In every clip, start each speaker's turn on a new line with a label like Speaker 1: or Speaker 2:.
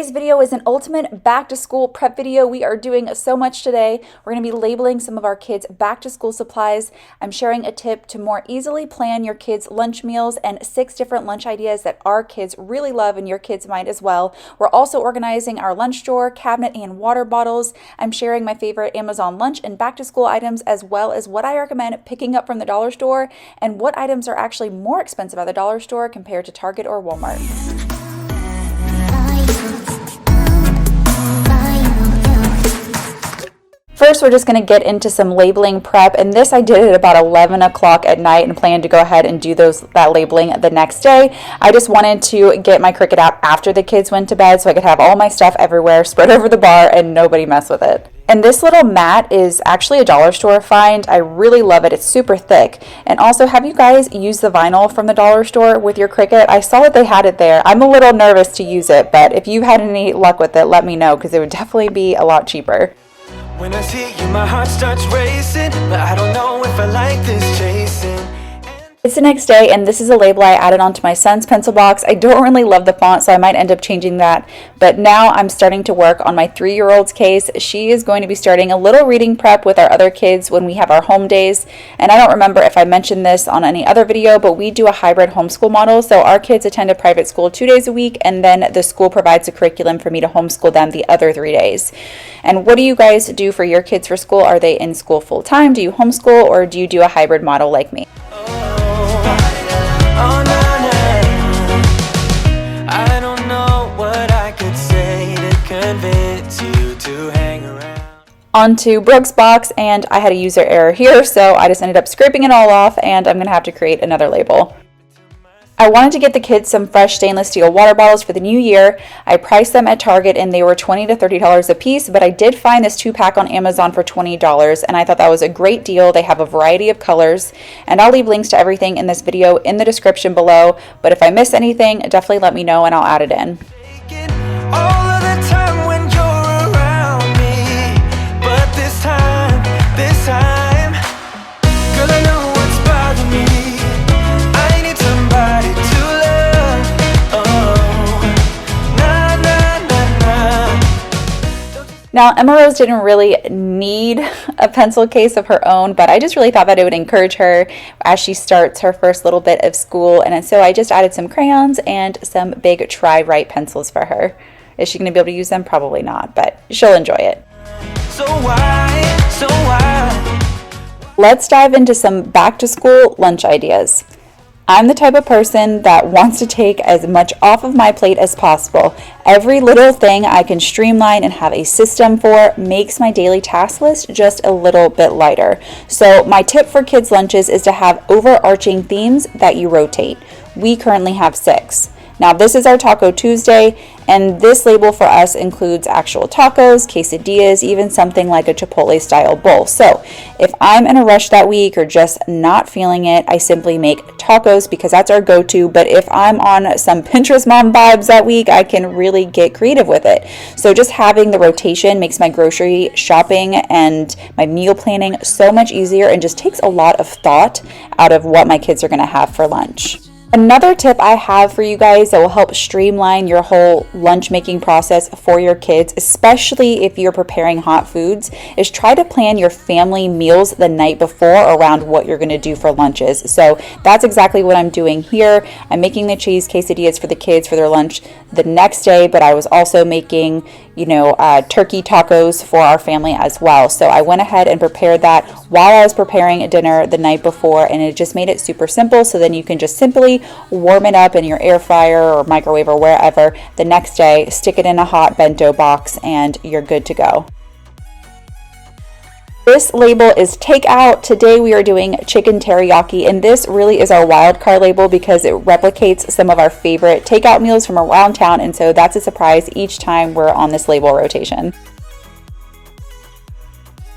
Speaker 1: Today's video is an ultimate back to school prep video. We are doing so much today. We're going to be labeling some of our kids' back to school supplies. I'm sharing a tip to more easily plan your kids' lunch meals and 6 different lunch ideas that our kids really love and your kids might as well. We're also organizing our lunch drawer, cabinet, and water bottles. I'm sharing my favorite Amazon lunch and back to school items, as well as what I recommend picking up from the dollar store and what items are actually more expensive at the dollar store compared to Target or Walmart. First, we're just going to get into some labeling prep, and this I did at about 11 o'clock at night and planned to go ahead and do that labeling the next day. I just wanted to get my Cricut app after the kids went to bed so I could have all my stuff everywhere spread over the bar and nobody mess with it. And this little mat is actually a dollar store find. I really love it. It's super thick. And also, have you guys used the vinyl from the dollar store with your Cricut? I saw that they had it there. I'm a little nervous to use it, but if you've had any luck with it, let me know because it would definitely be a lot cheaper.
Speaker 2: When I see you, my heart starts racing, but I don't know if I like this chasing.
Speaker 1: It's the next day, and this is a label I added onto my son's pencil box. I don't really love the font, so I might end up changing that. But now I'm starting to work on my 3-year-old's case. She is going to be starting a little reading prep with our other kids when we have our home days. And I don't remember if I mentioned this on any other video, but we do a hybrid homeschool model. So our kids attend a private school 2 days a week, and then the school provides a curriculum for me to homeschool them the other 3 days. And what do you guys do for your kids for school? Are they in school full time? Do you homeschool, or do you do a hybrid model like me?
Speaker 2: Oh, no, no. I don't know what I could say to convince you to hang around.
Speaker 1: Onto Brooke's box, and I had a user error here, so I just ended up scraping it all off, and I'm going to have to create another label. I wanted to get the kids some fresh stainless steel water bottles for the new year. I priced them at Target and they were $20 to $30 a piece, but I did find this 2-pack on Amazon for $20 and I thought that was a great deal. They have a variety of colors, and I'll leave links to everything in this video in the description below, but if I miss anything, definitely let me know and I'll add it in.
Speaker 2: All of the time when you're around me, but this time, girl, I know what's bothering me. I need somebody to love. Oh, nah, nah, nah, nah.
Speaker 1: Now, Emma Rose didn't really need a pencil case of her own, but I just really thought that it would encourage her as she starts her first little bit of school, and so I just added some crayons and some big Tri-Write pencils for her. Is she going to be able to use them? Probably not, but she'll enjoy it.
Speaker 2: So why?
Speaker 1: Let's dive into some back to school lunch ideas. I'm the type of person that wants to take as much off of my plate as possible. Every little thing I can streamline and have a system for makes my daily task list just a little bit lighter. So my tip for kids' lunches is to have overarching themes that you rotate. We currently have 6. Now this is our Taco Tuesday, and this label for us includes actual tacos, quesadillas, even something like a Chipotle style bowl. So if I'm in a rush that week or just not feeling it, I simply make tacos because that's our go-to. But if I'm on some Pinterest mom vibes that week, I can really get creative with it. So just having the rotation makes my grocery shopping and my meal planning so much easier and just takes a lot of thought out of what my kids are going to have for lunch. Another tip I have for you guys that will help streamline your whole lunch making process for your kids, especially if you're preparing hot foods, is try to plan your family meals the night before around what you're going to do for lunches. So that's exactly what I'm doing here. I'm making the cheese quesadillas for the kids for their lunch the next day, but I was also making, turkey tacos for our family as well. So I went ahead and prepared that while I was preparing dinner the night before, and it just made it super simple. So then you can just simply warm it up in your air fryer or microwave or wherever the next day, stick it in a hot bento box, and you're good to go. This label is takeout. Today we are doing chicken teriyaki, and this really is our wild card label because it replicates some of our favorite takeout meals from around town, and so that's a surprise each time we're on this label rotation.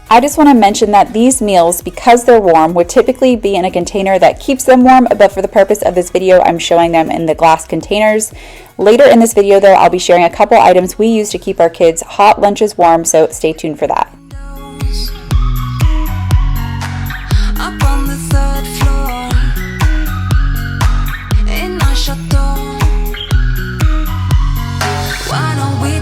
Speaker 1: I just want to mention that these meals, because they're warm, would typically be in a container that keeps them warm, but for the purpose of this video, I'm showing them in the glass containers. Later in this video though, I'll be sharing a couple items we use to keep our kids' hot lunches warm, so stay tuned for that.
Speaker 3: Up on the 3rd floor in our chateau. Why don't we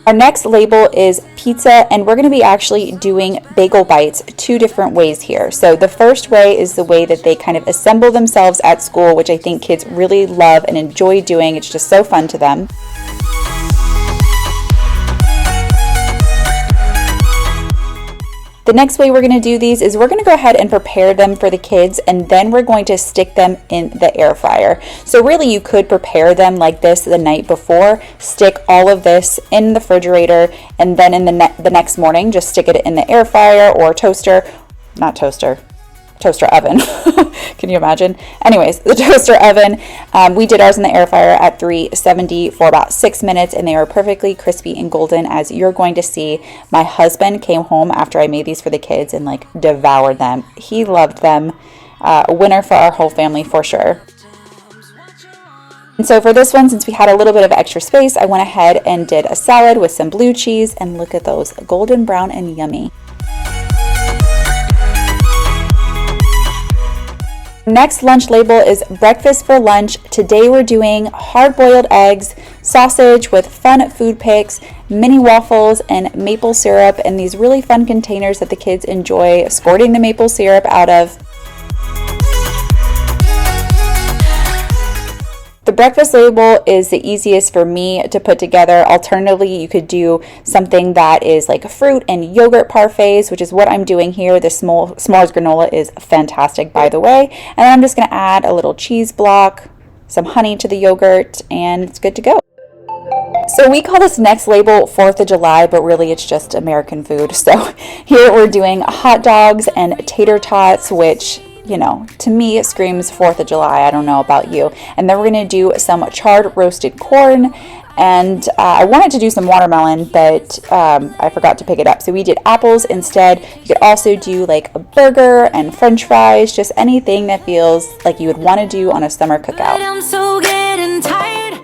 Speaker 1: Our next label is pizza, and we're going to be actually doing bagel bites 2 different ways here. So the first way is the way that they kind of assemble themselves at school, which I think kids really love and enjoy doing. It's just so fun to them. The next way we're going to do these is we're going to go ahead and prepare them for the kids, and then we're going to stick them in the air fryer. So really you could prepare them like this the night before, stick all of this in the refrigerator, and then in the next morning just stick it in the air fryer or toaster oven. Can you imagine? Anyways, the toaster oven. We did ours in the air fryer at 370 for about 6 minutes, and they are perfectly crispy and golden, as you're going to see. My husband came home after I made these for the kids and like devoured them. He loved them. A winner for our whole family for sure. And so for this one, since we had a little bit of extra space, I went ahead and did a salad with some blue cheese, and look at those, golden brown and yummy. Next lunch label is breakfast for lunch. Today we're doing hard-boiled eggs, sausage with fun food picks, mini waffles, and maple syrup in these really fun containers that the kids enjoy squirting the maple syrup out of. The breakfast label is the easiest for me to put together. Alternatively, you could do something that is like a fruit and yogurt parfaits, which is what I'm doing here. The s'mores granola is fantastic, by the way. And then I'm just going to add a little cheese block, some honey to the yogurt, and it's good to go. So we call this next label 4th of July, but really it's just American food. So here we're doing hot dogs and tater tots, which, you know, to me it screams 4th of July. I don't know about you. And then we're going to do some charred roasted corn, and I wanted to do some watermelon, but I forgot to pick it up. So we did apples instead. You could also do like a burger and french fries, just anything that feels like you would want to do on a summer cookout.
Speaker 3: I'm so getting tired.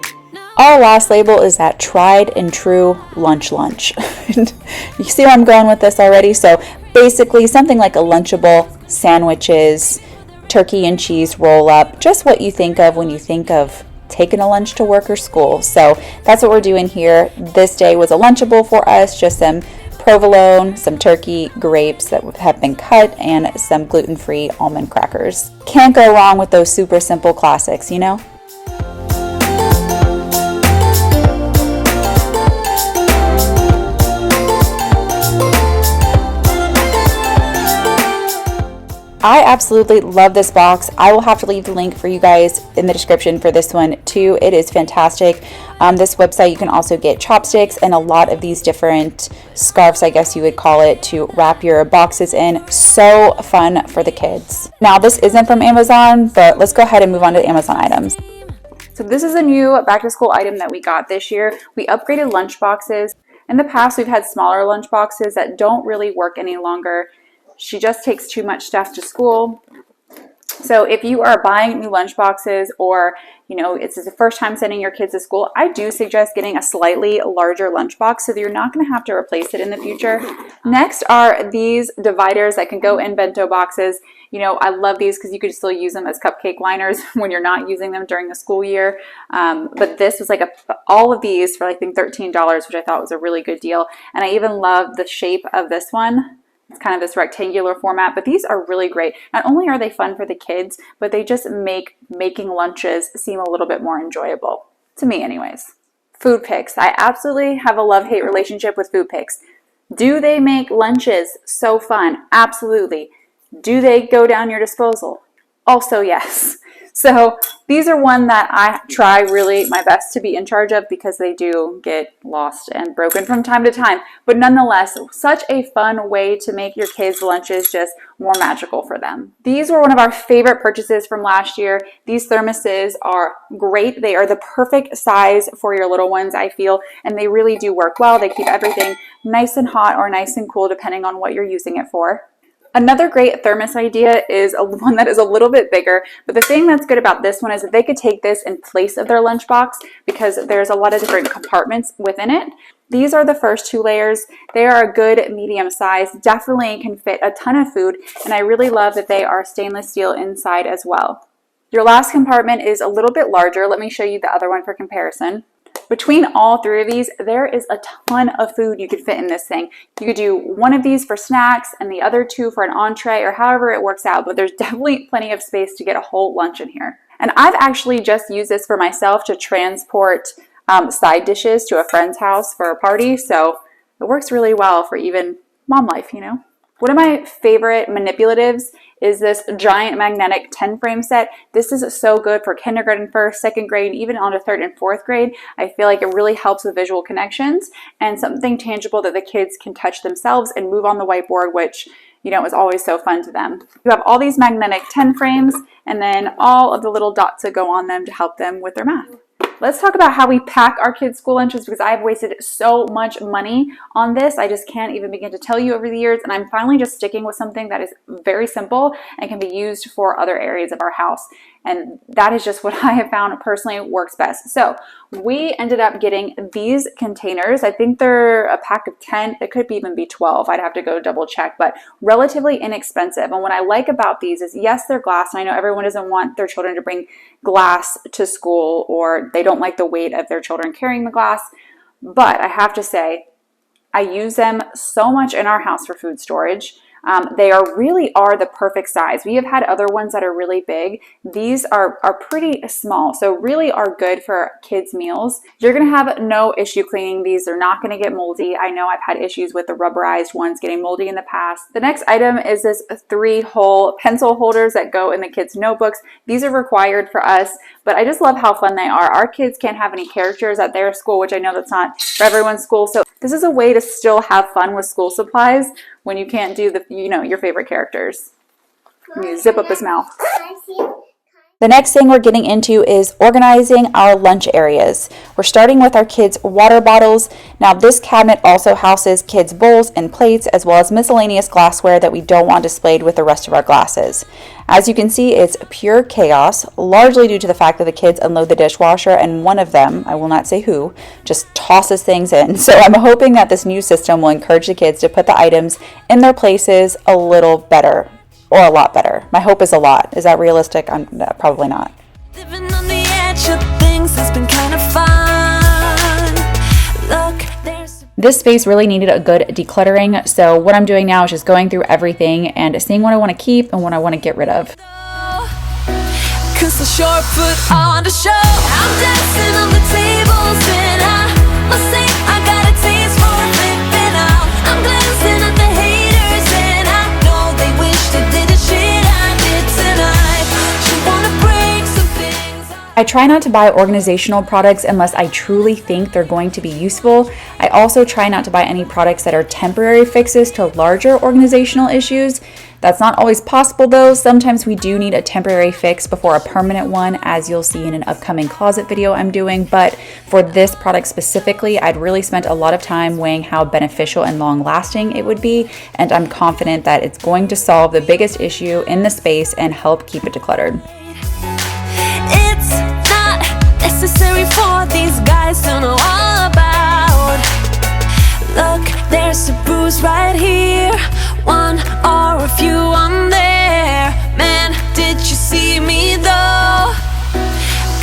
Speaker 1: Our last label is that tried and true lunch. You see where I'm going with this already? So basically something like a Lunchable, sandwiches, turkey and cheese roll up, just what you think of when you think of taking a lunch to work or school. So that's what we're doing here. This day was a Lunchable for us, just some provolone, some turkey, grapes that have been cut, and some gluten-free almond crackers. Can't go wrong with those super simple classics, you know? I absolutely love this box. I will have to leave the link for you guys in the description for this one too. It is fantastic. This website, you can also get chopsticks and a lot of these different scarves, I guess you would call it, to wrap your boxes in. So fun for the kids. Now, this isn't from Amazon, but let's go ahead and move on to the Amazon items. So this is a new back to school item that we got this year. We upgraded lunch boxes. In the past, we've had smaller lunch boxes that don't really work any longer. She just takes too much stuff to school. So if you are buying new lunch boxes, or you know, it's the first time sending your kids to school, I do suggest getting a slightly larger lunch box so that you're not going to have to replace it in the future. Next are these dividers that can go in bento boxes. You know, I love these because you could still use them as cupcake liners when you're not using them during the school year. But this was like all of these for I think $13, which I thought was a really good deal. And I even love the shape of this one. It's kind of this rectangular format, but these are really great. Not only are they fun for the kids, but they just make making lunches seem a little bit more enjoyable. To me anyways. Food picks. I absolutely have a love-hate relationship with food picks. Do they make lunches so fun? Absolutely. Do they go down your disposal? Also yes. So these are one that I try really my best to be in charge of because they do get lost and broken from time to time. But nonetheless, such a fun way to make your kids' lunches just more magical for them. These were one of our favorite purchases from last year. These thermoses are great. They are the perfect size for your little ones, I feel, and they really do work well. They keep everything nice and hot or nice and cool depending on what you're using it for. Another great thermos idea is one that is a little bit bigger, but the thing that's good about this one is that they could take this in place of their lunchbox because there's a lot of different compartments within it. These are the first 2 layers. They are a good medium size, definitely can fit a ton of food, and I really love that they are stainless steel inside as well. Your last compartment is a little bit larger. Let me show you the other one for comparison. Between all three of these, there is a ton of food you could fit in this thing. You could do one of these for snacks and the other two for an entree or however it works out, but there's definitely plenty of space to get a whole lunch in here. And I've actually just used this for myself to transport side dishes to a friend's house for a party, so it works really well for even mom life, you know? One of my favorite manipulatives is this giant magnetic 10 frame set. This is so good for kindergarten, first, second grade, even on to third and fourth grade. I feel like it really helps with visual connections and something tangible that the kids can touch themselves and move on the whiteboard, which, you know, is always so fun to them. You have all these magnetic 10 frames and then all of the little dots that go on them to help them with their math. Let's talk about how we pack our kids' school lunches, because I've wasted so much money on this. I just can't even begin to tell you over the years, and I'm finally just sticking with something that is very simple and can be used for other areas of our house. And that is just what I have found personally works best. So we ended up getting these containers. I think they're a pack of 10. It could even be 12. I'd have to go double check, but relatively inexpensive. And what I like about these is, yes, they're glass. And I know everyone doesn't want their children to bring glass to school, or they don't like the weight of their children carrying the glass. But I have to say, I use them so much in our house for food storage. They really are the perfect size. We have had other ones that are really big. These are pretty small, so really are good for kids' meals. You're gonna have no issue cleaning these. They're not gonna get moldy. I know I've had issues with the rubberized ones getting moldy in the past. The next item is this 3-hole pencil holders that go in the kids' notebooks. These are required for us, but I just love how fun they are. Our kids can't have any characters at their school, which I know that's not for everyone's school. So this is a way to still have fun with school supplies when you can't do the, you know, your favorite characters. You zip up his mouth. The next thing we're getting into is organizing our lunch areas. We're starting with our kids' water bottles. Now this cabinet also houses kids' bowls and plates, as well as miscellaneous glassware that we don't want displayed with the rest of our glasses. As you can see, it's pure chaos, largely due to the fact that the kids unload the dishwasher and one of them, I will not say who, just tosses things in. So I'm hoping that this new system will encourage the kids to put the items in their places a little better. Or a lot better. My hope is a lot. Is that realistic? Probably not.
Speaker 3: Living on the edge of things has been kind of fun. Look, there's
Speaker 1: This space really needed a good decluttering. So what I'm doing now is just going through everything and seeing what I want to keep and what I want to get rid of.
Speaker 3: cause the short foot on the show. I'm dancing on the tables and I must say I got a taste for flipping out. I'm glancing at the haters and I know they wish they did the shit I did tonight. You wanna break some things off.
Speaker 1: I try not to buy organizational products unless I truly think they're going to be useful. I also try not to buy any products that are temporary fixes to larger organizational issues. That's not always possible though. Sometimes we do need a temporary fix before a permanent one, as you'll see in an upcoming closet video I'm doing. But for this product specifically, I'd really spent a lot of time weighing how beneficial and long lasting it would be. And I'm confident that it's going to solve the biggest issue in the space and help keep it decluttered.
Speaker 3: It's not necessary for these guys to know all about. Look, there's a bruise right here, one or a few on there. Man, did you see me though?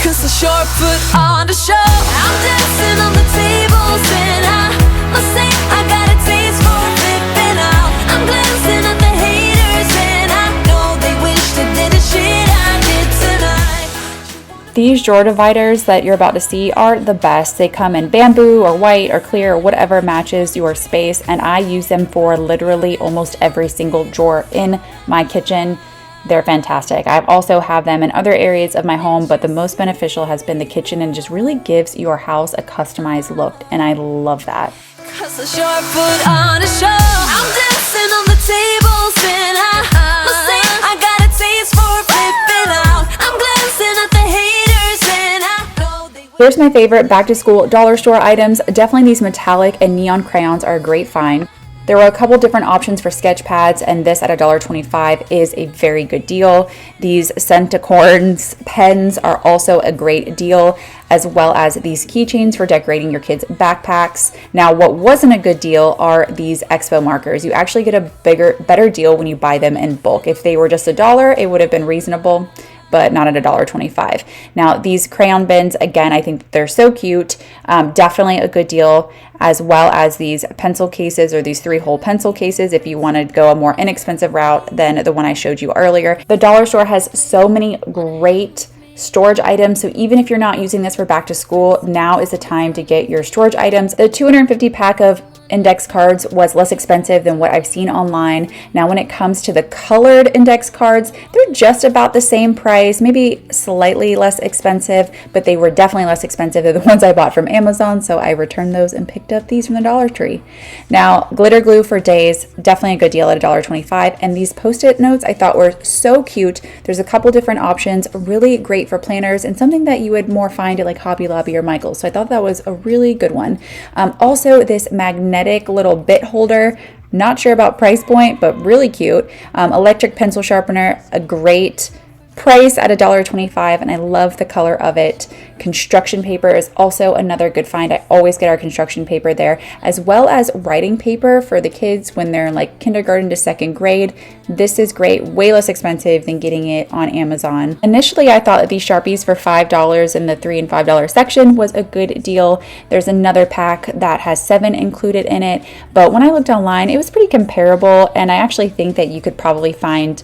Speaker 3: Cause the short foot on the show. I'm dancing on the tables and I must say I got a taste for flipping out. I'm glancing at the haters and I know they wish they did the shit I did tonight.
Speaker 1: These drawer dividers that you're about to see are the best. They come in bamboo or white or clear or whatever matches your space, and I use them for literally almost every single drawer in my kitchen. They're fantastic. I also have them in other areas of my home, but the most beneficial has been the kitchen, and just really gives your house a customized look, and I love that.
Speaker 3: Cause the short foot on the show. I'm dancing on the tables and I must say I got a taste for flipping out. I'm glancing at the haters and I know they will.
Speaker 1: Here's my favorite back to school dollar store items. Definitely these metallic and neon crayons are a great find. There were a couple different options for sketch pads, and this at $1.25 is a very good deal. These Centicorns pens are also a great deal, as well as these keychains for decorating your kids' backpacks. Now, what wasn't a good deal are these Expo markers. You actually get a better deal when you buy them in bulk. If they were just $1, it would have been reasonable. but not at $1.25. Now, these crayon bins, again, I think they're so cute. Definitely a good deal, as well as these pencil cases, or these 3-hole pencil cases if you want to go a more inexpensive route than the one I showed you earlier. The dollar store has so many great storage items, so even if you're not using this for back to school, now is the time to get your storage items. The 250 pack of index cards was less expensive than what I've seen online. Now, when it comes to the colored index cards, they're just about the same price, maybe slightly less expensive, but they were definitely less expensive than the ones I bought from Amazon, so I returned those and picked up these from the Dollar Tree. Now, glitter glue for days, definitely a good deal at $1.25, and these Post-it notes I thought were so cute. There's a couple different options, really great for planners, and something that you would more find at like Hobby Lobby or Michael's, so I thought that was a really good one. Also, this magnetic little bit holder, not sure about price point, but really cute. Electric pencil sharpener, a great price at $1.25, and I love the color of it. Construction paper is also another good find. I always get our construction paper there, as well as writing paper for the kids when they're in like kindergarten to 2nd grade. This is great, way less expensive than getting it on Amazon. Initially, I thought that these Sharpies for $5 in the $3 and $5 section was a good deal. There's another pack that has 7 included in it, but when I looked online, it was pretty comparable, and I actually think that you could probably find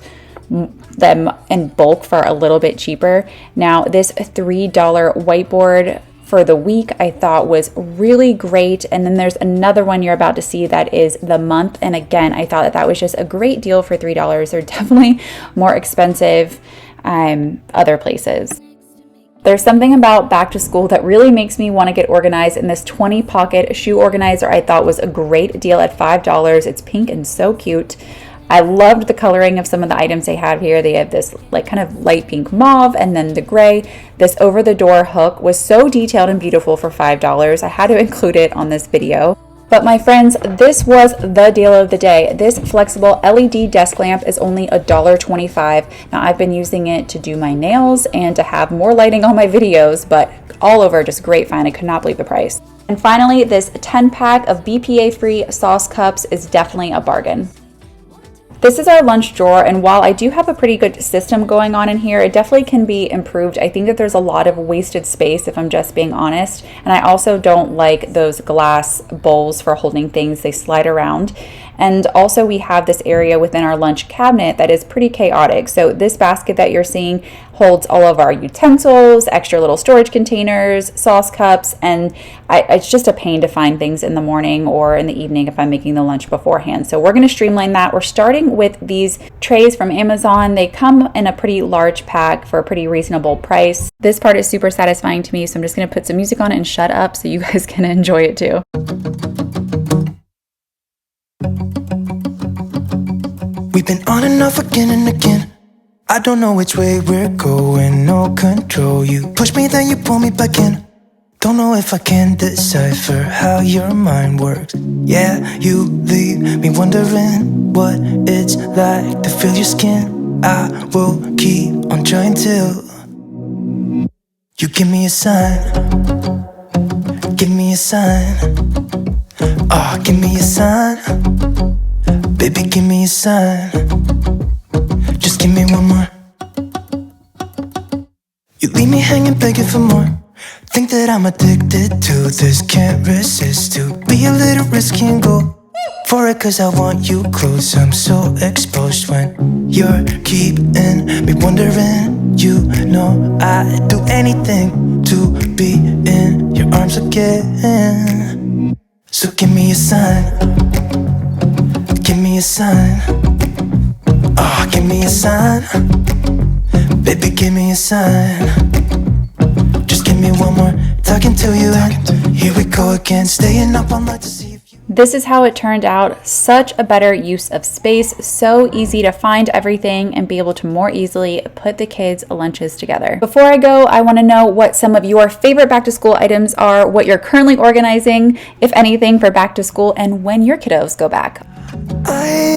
Speaker 1: them in bulk for a little bit cheaper. Now, this $3 whiteboard for the week I thought was really great, and then there's another one you're about to see that is the month, and again, I thought that that was just a great deal for $3. They're definitely more expensive other places. There's something about back to school that really makes me want to get organized, and this 20 pocket shoe organizer I thought was a great deal at $5. It's pink and so cute. I loved the coloring of some of the items they have here. They have this like kind of light pink mauve, and then the gray. This over the door hook was so detailed and beautiful for $5. I had to include it on this video. But my friends, this was the deal of the day. This flexible LED desk lamp is only $1.25. Now, I've been using it to do my nails and to have more lighting on my videos, but all over just great find. I could not believe the price. And finally, this 10 pack of BPA-free sauce cups is definitely a bargain. This is our lunch drawer, and while I do have a pretty good system going on in here, it definitely can be improved. I think that there's a lot of wasted space, if I'm just being honest, and I also don't like those glass bowls for holding things. They slide around. And also we have this area within our lunch cabinet that is pretty chaotic. So this basket that you're seeing holds all of our utensils, extra little storage containers, sauce cups, and it's just a pain to find things in the morning or in the evening if I'm making the lunch beforehand. So we're going to streamline that. We're starting with these trays from Amazon. They come in a pretty large pack for a pretty reasonable price. This part is super satisfying to me, so I'm just going to put some music on it and shut up so you guys can enjoy it too.
Speaker 2: We've been on and off again and again. I don't know which way we're going, no control. You push me, then you pull me back in. Don't know if I can decipher how your mind works. Yeah, you leave me wondering what it's like to feel your skin. I will keep on trying till you give me a sign. Give me a sign. Oh, give me a sign. Baby, give me a sign. Just give me one more. You leave me hanging, begging for more. Think that I'm addicted to this, can't resist to be a little risky and go for it, cause I want you close. I'm so exposed when you're keeping me wondering. You know I'd do anything to be in your arms again. So give me a sign. Give me a sign. Oh, give me a sign. Baby, give me a sign. Just give me one more. Talking to you. Here we go again. Staying up all night to see if you...
Speaker 1: This is how it turned out. Such a better use of space. So easy to find everything and be able to more easily put the kids' lunches together. Before I go, I want to know what some of your favorite back to school items are, what you're currently organizing, if anything, for back to school, and when your kiddos go back.